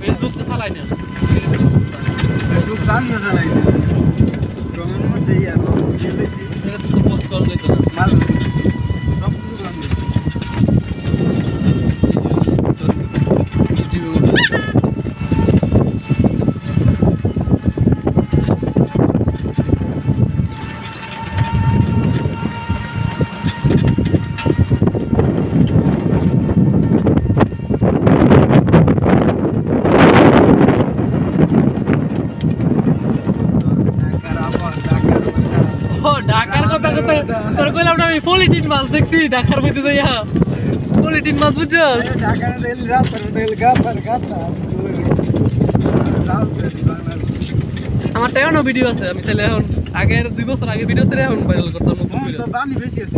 Facebook তো চালাই না ফেসবুক জানিও চালাই না রঙের মধ্যে এটা তো পোস্ট করা যেত না মাল সব কিছু রঙ ঢাকার কথা কথা তোর কইলাম না আমি পলিটিন মাছ দেখছি ঢাকার মধ্যে যাইয়া পলিটিন মাছ বুঝছস ঢাকা না দিল রাস্তার মধ্যে গাতার গাতা আমার টাইমও ভিডিও আছে আমি চাইলে এখন আগের 2 বছর আগে ভিডিও ছেড়ে এখন ভাইরাল করতাম নতুন করে তো পানি বেশি আছে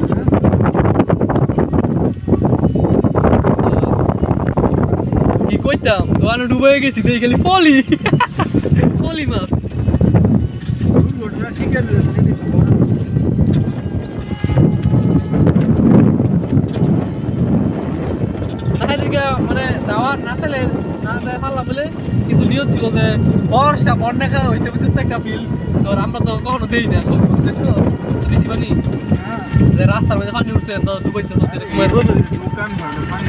কি কইতাম দোকানে ডুবে গেছি দেই খালি পলি পলি মাছ ঘটনা শিকার মানে যাওয়ার না চাইলে না যায় পারলাম বলে কিন্তু নিয়ত ছিল যে বর্ষা বন্যাকাল হয়েছে বুঝছিস একটা ফিল তো আমরা তো কখনো দেই না দেখছো বেশি পানি যে রাস্তার মধ্যে পানি উঠছে তো ডুবাইতে হচ্ছে দোকান পানি